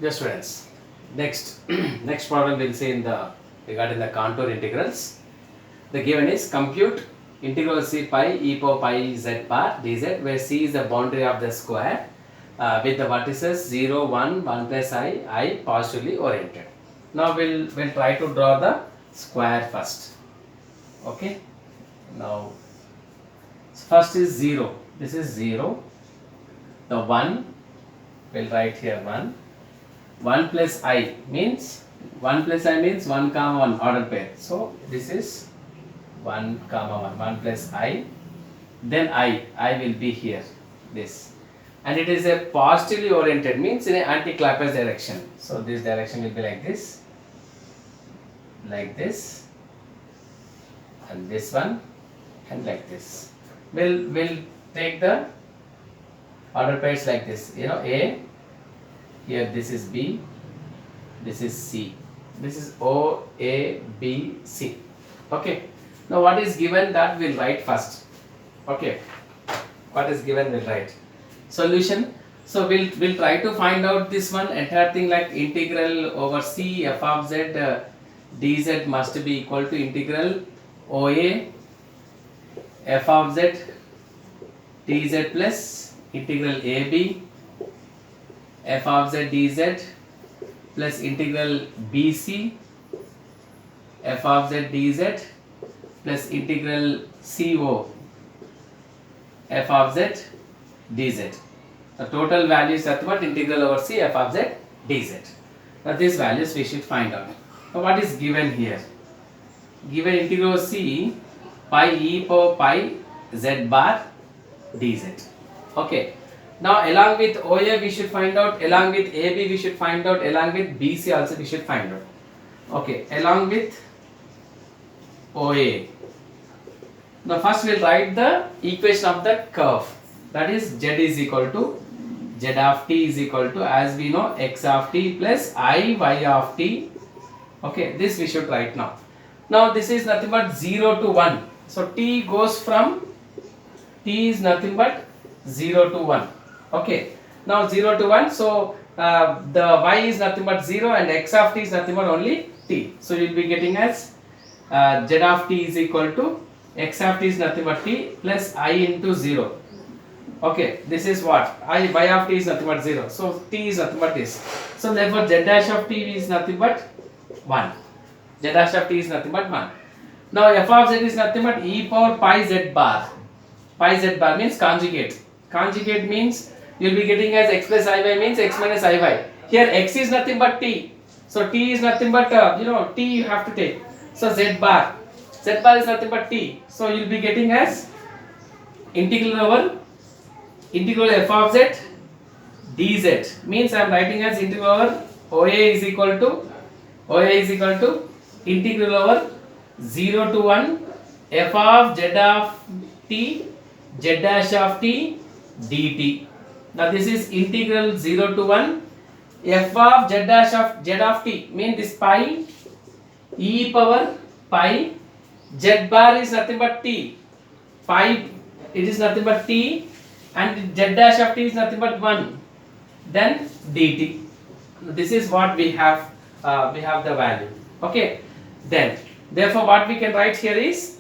Yes, students. Next, next problem we'll see in the regarding the contour integrals. The given is compute integral c pi e power pi z bar dz, where c is the boundary of the square with the vertices 0, 1, 1 plus I positively oriented. Now we'll try to draw the square first. Okay. Now first is 0. This is 0. The 1 we'll write here 1. 1 plus I means 1 comma 1 order pair. So this is 1 comma 1, 1 plus I. Then I will be here, this. And it is a positively oriented, means in an anti-clockwise direction. So this direction will be like this, and this one, and like this. We'll take the order pairs like this. A. Here this is B, this is C, this is O, A, B, C. Okay. Now what is given, that we'll write first. Okay. What is given we'll write. Solution. So we'll try to find out this one entire thing, like integral over C f of z dz must be equal to integral OA f of z dz plus integral AB f of z dz plus integral BC f of z dz plus integral CO f of z dz. The total value is at what? Integral over C f of z dz. Now these values we should find out. Now what is given here? Given integral C pi e power pi z bar dz. Okay. Now along with OA we should find out, along with AB we should find out, along with BC also we should find out. Okay, along with OA. Now first we'll write the equation of the curve. That is z is equal to, z of t is equal to, as we know, x of t plus I y of t. Okay, this we should write now. Now this is nothing but 0 to 1. So t goes from, t is nothing but 0 to 1. Okay, now 0 to 1, so the y is nothing but 0 and x of t is nothing but only t. So you will be getting as z of t is equal to, x of t is nothing but t plus I into 0. Okay, this is what? Y of t is nothing but 0. So t is nothing but this. So therefore z dash of t is nothing but 1. Z dash of t is nothing but 1. Now f of z is nothing but e power pi z bar. Pi z bar means conjugate. Conjugate means you will be getting as x plus iy means x minus iy. Here x is nothing but t. So t is nothing but t you have to take. So z bar. Z bar is nothing but t. So you will be getting as integral over integral f of z dz, means I am writing as integral over OA is equal to integral over 0 to 1 f of z of t z dash of t dt. Now this is integral 0 to 1 f of z dash of z of t, mean this pi e power pi z bar is nothing but t, pi it is nothing but t, and z dash of t is nothing but 1, then dt. This is what we have the value. Okay, then therefore what we can write here is,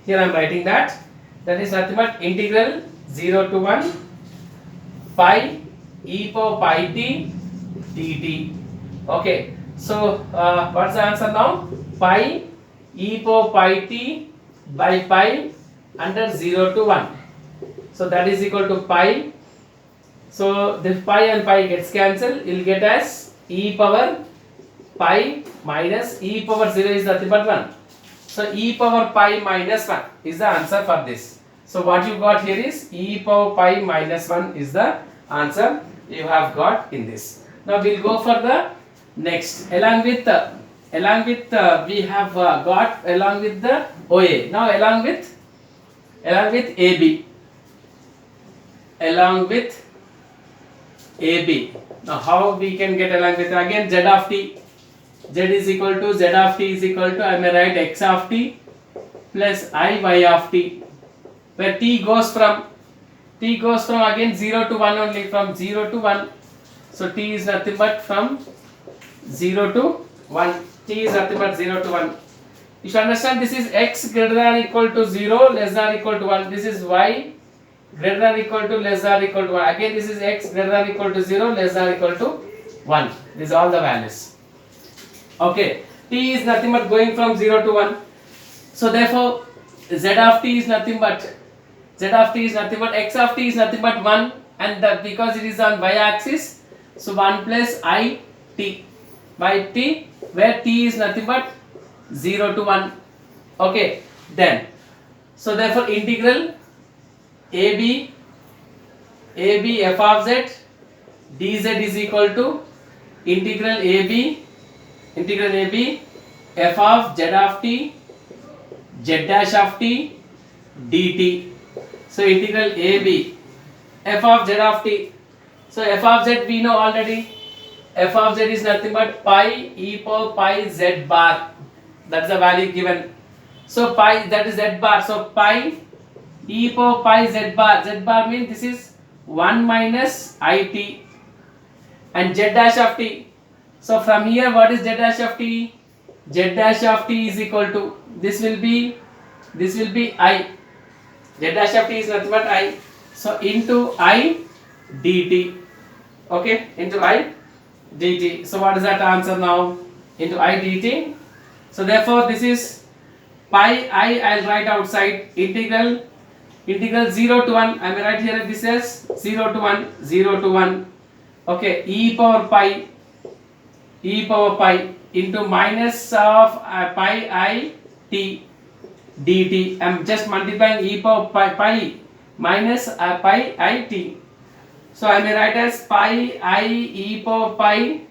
here I am writing that is nothing but integral 0 to 1 pi e power pi t dt. Okay, so what's the answer now? Pi e power pi t by pi under 0 to 1. So that is equal to pi. So this pi and pi gets cancelled. You will get as e power pi minus e power 0 is nothing but 1. So e power pi minus 1 is the answer for this. So what you got here is e power pi minus 1 is the answer you have got in this. Now we'll go for the next. Along with we have got along with the OA. Now along with AB. Along with AB. Now how we can get along with, again z of t. Z is equal to, z of t is equal to, I may write x of t plus I y of t, where t goes from again 0 to 1 only, from 0 to 1. So t is nothing but from 0 to 1. T is nothing but 0 to 1. You should understand this is x greater than equal to 0 less than equal to 1. This is y greater than equal to less than equal to 1. Again this is x greater than equal to 0 less than equal to 1. These are all the values. Okay. T is nothing but going from 0 to 1. So therefore z of t is nothing but x of t is nothing but 1, and because it is on y axis, so 1 plus I t by t, where t is nothing but 0 to 1. Okay, then so therefore integral ab f of z dz is equal to integral ab f of z of t z dash of t dt. So integral ab f of z of t. So f of z we know already. F of z is nothing but pi e power pi z bar. That's the value given. So pi, that is z bar. So pi e power pi z bar. Z bar means this is 1 minus it and z dash of t. So from here what is z dash of t? Z dash of t is equal to, this will be I. Z dash of t is nothing but I. So into I dt. Okay, into I dt. So what is that answer now? Into I dt. So therefore this is pi I, I'll write outside, integral 0 to 1. I may write here this as 0 to 1. Okay, e power pi into minus of pi I t dt. I am just multiplying e power pi minus pi I t. So I may write as pi I e power pi.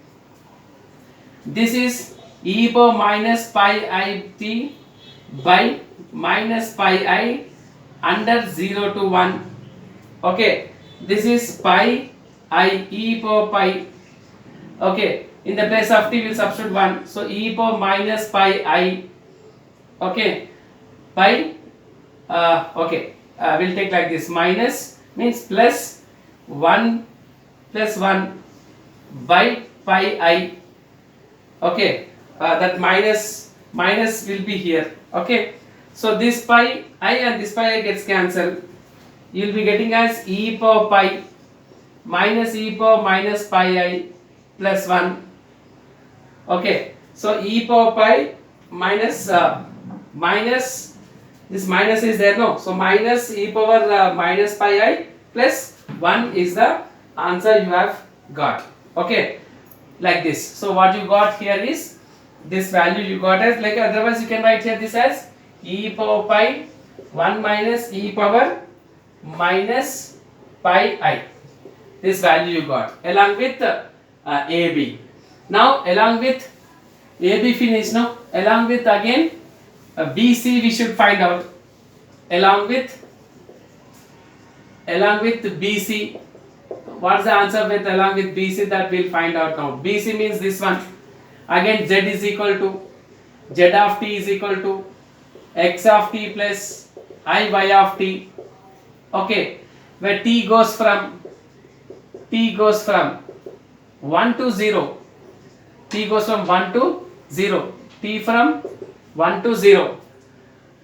This is e power minus pi I t by minus pi I under 0 to 1. Okay, this is pi I e power pi. Okay, in the place of t we will substitute 1. So e power minus pi I. Okay, pi. We'll take like this. Minus means plus 1 by pi I. Okay, that minus will be here. Okay, so this pi I and this pi I gets cancelled. You will be getting as e power pi minus e power minus pi I plus 1. Okay, so e power pi minus this minus is there, no? So minus e power minus pi I plus 1 is the answer you have got. Okay, like this. So what you got here is this value you got as, like, otherwise you can write here this as e power pi 1 minus e power minus pi I. This value you got along with AB. Now along with AB finish, now along with again BC we should find out. Along with BC, what's the answer with along with BC, that we'll find out now. BC means this one. Again z is equal to, z of t is equal to x of t plus I y of t. Okay, where t goes from 1 to 0. T goes from 1 to 0. T from 1 to 0.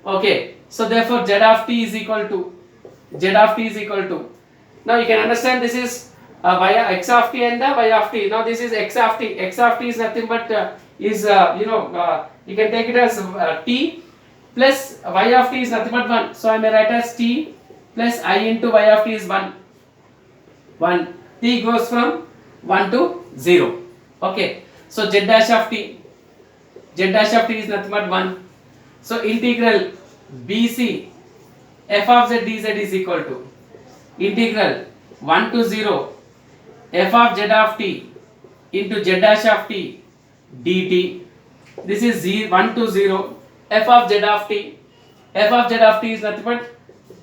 Okay, so therefore z of t is equal to, now you can understand this is x of t and the y of t. Now this is x of t. X of t is nothing but you can take it as t plus y of t is nothing but 1. So I may write as t plus I into y of t is 1. T goes from 1 to 0. Okay, so z dash of t is nothing but 1. So integral BC f of z dz is equal to integral 1 to 0 f of z of t into z dash of t dt. This is 1 to 0 f of z of t. F of z of t is nothing but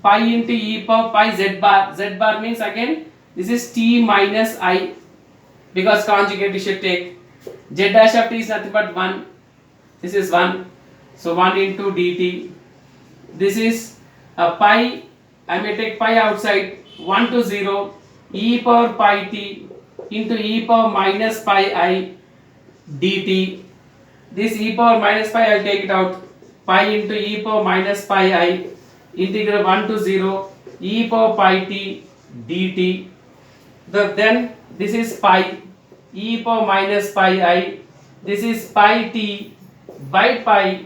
pi into e power pi z bar. Z bar means again this is t minus I, because conjugate you should take. Z dash of t is nothing but 1. This is 1. So 1 into dt. This is pi. I may take pi outside. 1 to 0 e power pi t into e power minus pi I dt. This e power minus pi I will take it out. Pi into e power minus pi I integral 1 to 0 e power pi t dt. Then this is pi e power minus pi I. This is pi t by pi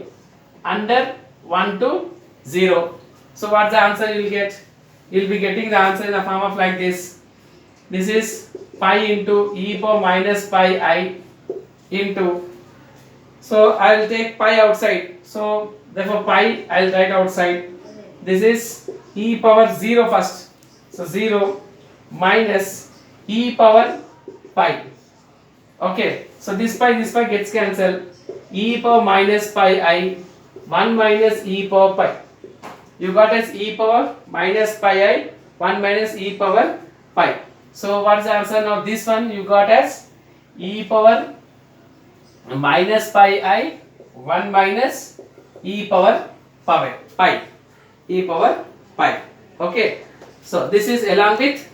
under 1 to 0. So what's the answer you will get? You will be getting the answer in the form of like this. This is pi into e power minus pi I into, so I will take pi outside, so therefore pi I will write outside. This is e power 0 first, so 0 minus e power pi. Okay, so this pi gets cancelled. E power minus pi I 1 minus e power pi. You got as e power minus pi I 1 minus e power pi. So what's the answer now? This one you got as e power minus pi I 1 minus e power pi. E power pi. Okay. So this is along with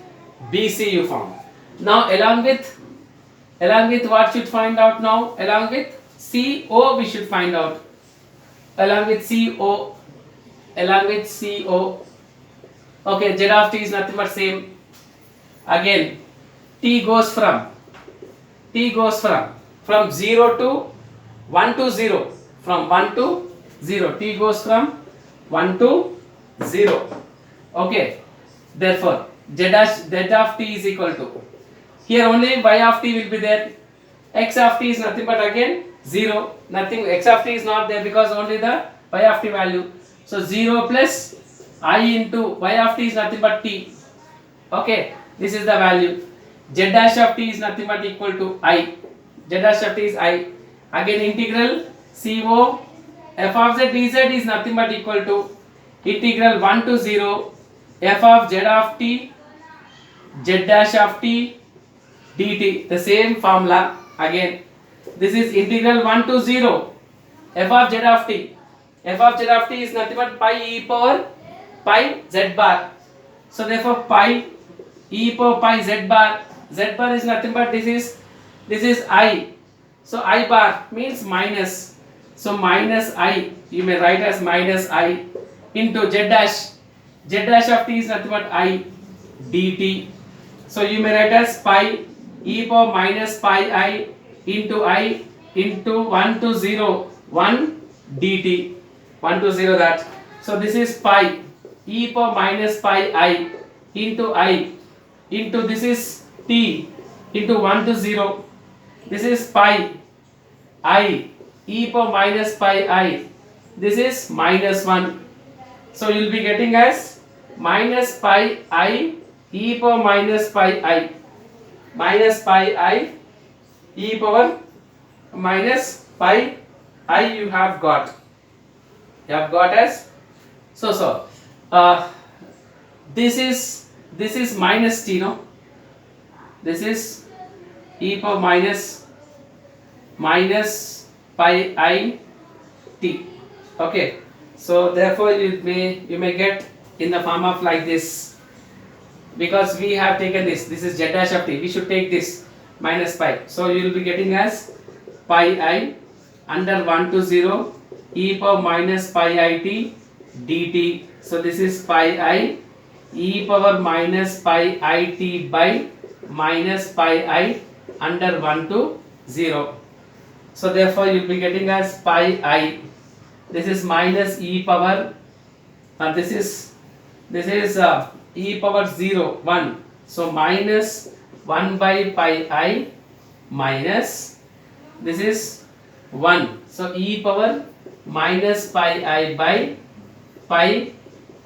BC you found. Now along with what should find out now? Along with CO we should find out. Along with CO. Okay, Z of t is nothing but same. Again, t goes from 0 to 1 to 0. From 1 to 0. T goes from 1 to 0. Okay. Therefore, z of t is equal to, here only y of t will be there. X of t is nothing but again 0. Nothing, x of t is not there because only the y of t value. So 0 plus I into y of t is nothing but t. Okay. This is the value. Z dash of t is nothing but equal to I. Z dash of t is I. Again integral CO f of z dz is nothing but equal to integral 1 to 0 f of z of t z dash of t dt. The same formula again. This is integral 1 to 0 f of z of t. F of z of t is nothing but pi e power pi z bar. So therefore pi e power pi z bar. Z bar is nothing but this is I. So I bar means minus. So minus I, you may write as minus I into z dash. Z dash of t is nothing but I dt. So you may write as pi e power minus pi I into 1 to 0 1 dt. 1 to 0 that. So this is pi e power minus pi I into this is t into 1 to 0. This is pi I e power minus pi I. This is minus 1. So you will be getting as minus pi I e power minus pi I. Minus pi I e power minus pi I you have got. You have got as so. This is minus t, no? This is e power minus pi I t. Okay. So therefore you may get in the form of like this, because we have taken this is z dash of t. We should take this minus pi. So you will be getting as pi I under 1 to 0 e power minus pi I t dt. So this is pi I e power minus pi I t by minus pi I under 1 to 0. So therefore you will be getting as pi I. This is minus e power, this is e power 0 1. So minus 1 by pi I minus this is 1. So e power minus pi I by pi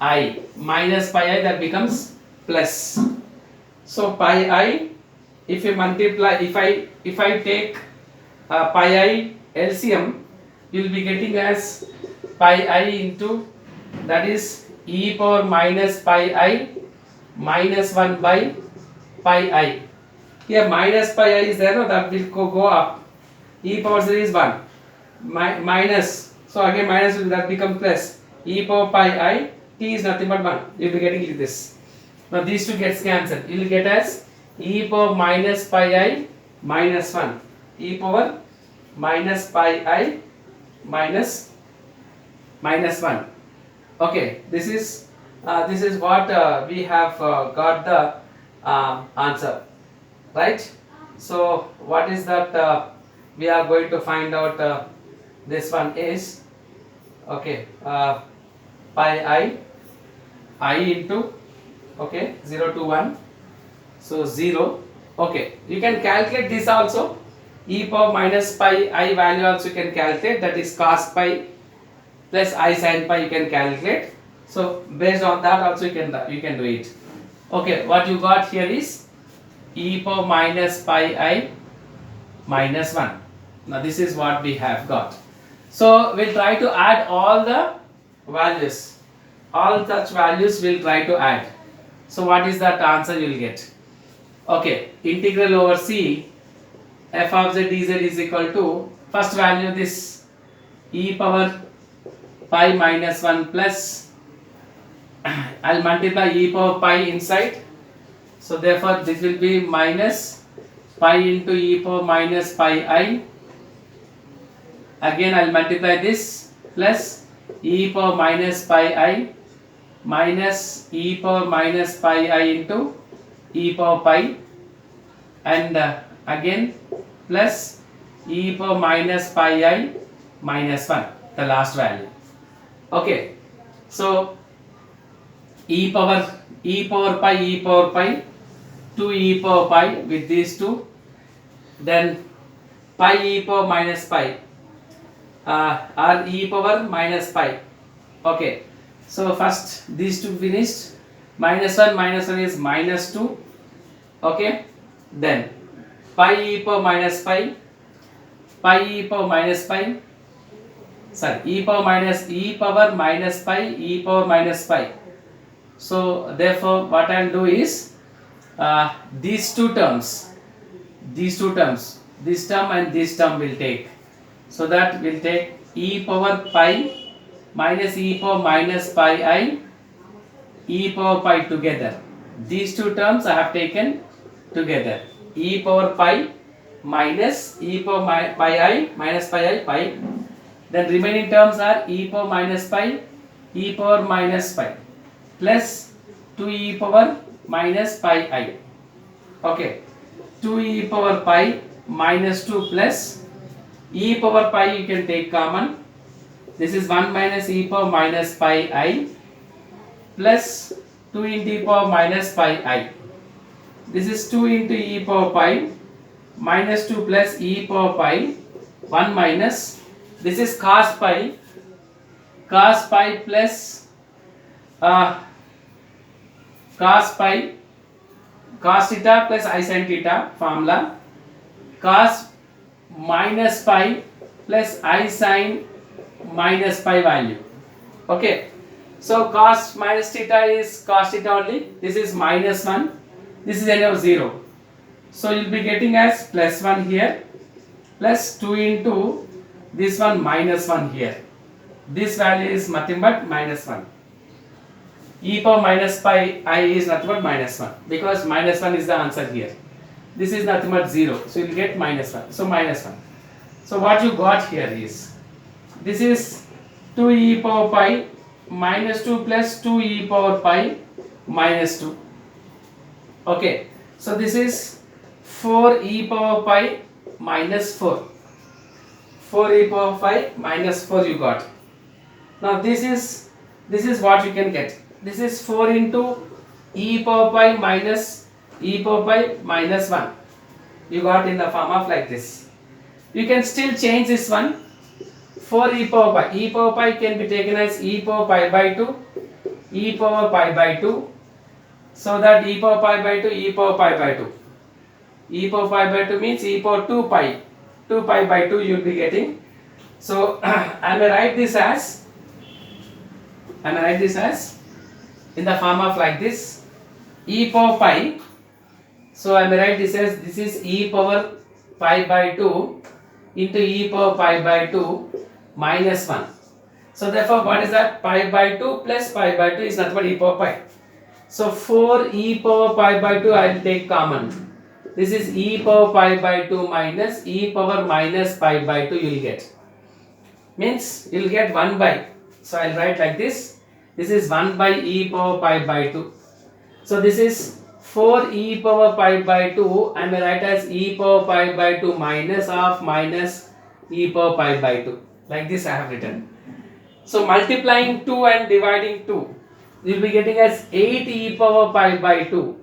I minus pi I, that becomes plus. So pi I, if you multiply, if I take pi I LCM, you will be getting as pi I into, that is e power minus pi I minus 1 by pi I. Here minus pi I is there, no? That will go up. E power 0 is 1 minus, so again minus will that become plus. E power pi I t is nothing but 1. You will be getting this. Now these two gets cancelled. You will get as e power minus pi I minus 1, e power minus pi I minus 1. Okay, this is what we have got the answer, right? So what is that we are going to find out? This one is, okay, pi I into, okay, 0 to 1, so 0. Okay, you can calculate this also, e power minus pi I value also you can calculate, that is cos pi plus I sin pi you can calculate. So based on that also you can do it. Okay, what you got here is e power minus pi I minus 1. Now this is what we have got. So we'll try to add all the values. All such values we'll try to add. So what is that answer you will get? Okay, integral over c f of z dz is equal to, first value this e power pi minus 1 plus I'll multiply e power pi inside, so therefore this will be minus pi into e power minus pi I, again I'll multiply this plus e power minus pi I minus e power minus pi I into e power pi, and again plus e power minus pi I minus 1, the last value. Okay, so e power pi 2 e power pi with these two, then pi e power minus pi or e power minus pi. Okay, so first these two finished, minus 1 is minus 2. Okay, then pi e power minus pi e power minus pi, sorry, e power minus pi e power minus pi. So therefore what I will do is these two terms, this term and this term will take, so that will take e power pi minus e power minus pi I e power pi together. These two terms I have taken together, e power pi minus e power pi I minus pi I pi, then remaining terms are e power minus pi e power minus pi plus 2 e power minus pi I. Okay, 2 e power pi minus 2 plus e power pi you can take common, this is 1 minus e power minus pi I plus 2 into e power minus pi I. This is 2 into e power pi minus 2 plus e power pi 1 minus, this is cos pi plus cos theta plus I sin theta formula, cos minus pi plus I sin minus pi value. Okay, so cos minus theta is cos theta only, this is minus 1, this is anyhow 0, so you will be getting as plus 1 here plus 2 into this one minus 1 here, this value is nothing but minus 1. E power minus pi I is nothing but minus 1, because minus 1 is the answer here. This is nothing but 0, so you will get minus 1. So minus 1. So what you got here is, this is 2 e power pi minus 2 plus 2 e power pi minus 2. Okay, so this is 4 e power pi minus 4. 4 e power pi minus 4 you got. Now this is what you can get. This is 4 into e power pi minus 1. You got in the form of like this. You can still change this one. 4 e power pi. E power pi can be taken as e power pi by 2, e power pi by 2. So that e power pi by 2, e power pi by 2. E power pi by 2 means e power 2 pi. 2 pi by 2 you will be getting. So I may write this as in the form of like this, e power pi. So I may write this as, this is e power pi by 2 into e power pi by 2 minus 1. So therefore what is that? Pi by 2 plus pi by 2 is nothing but e power pi. So 4 e power pi by 2 I will take common. this is e power pi by 2 minus e power minus pi by 2 you will get. Means you will get 1 by. So I will write like this. This is 1 by e power pi by 2. So this is 4 e power pi by 2. I may write as e power pi by 2 minus of minus e power pi by 2. Like this I have written. So multiplying 2 and dividing 2, you will be getting as 8 e power pi by 2.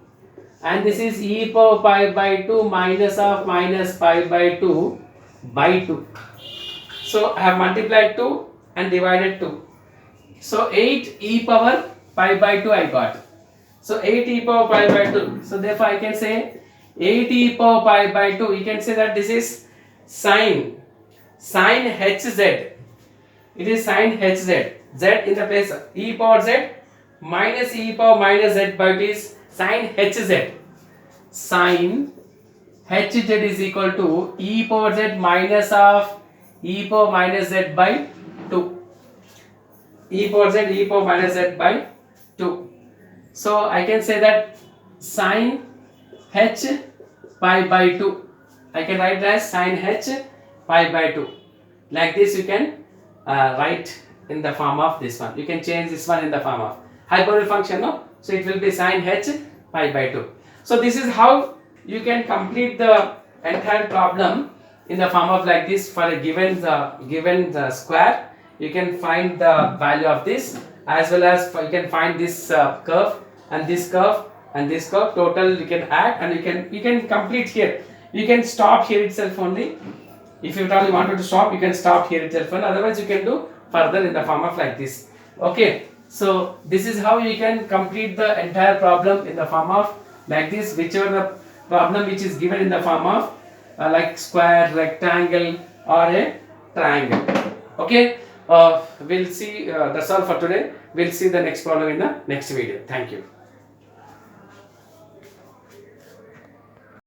And this is e power pi by 2 minus of minus pi by 2 by 2. So I have multiplied 2 and divided 2. So 8 e power pi by 2 I got. So 8 e power pi by 2. So therefore I can say 8 e power pi by 2. You can say that this is sine hz. It is sine hz. Z in the place of e power z minus e power minus z by 2 is sine hz. Sine hz is equal to e power z minus of e power minus z by 2. E power minus z by 2. So I can say that sine h pi by 2. I can write as sine h pi by 2. Like this you can write in the form of this one. You can change this one in the form of hyperbolic function, no? So it will be sine h pi by 2. So this is how you can complete the entire problem in the form of like this. For a given square, you can find the value of this, as well as you can find this curve and this curve and this curve. Total you can add, and you can complete here. You can stop here itself only. If you really wanted to stop, you can stop here itself, and otherwise you can do further in the form of like this. Okay, so this is how you can complete the entire problem in the form of like this, whichever the problem which is given in the form of like square, rectangle or a triangle. Okay, we'll see, that's all for today. We'll see the next problem in the next video. Thank you.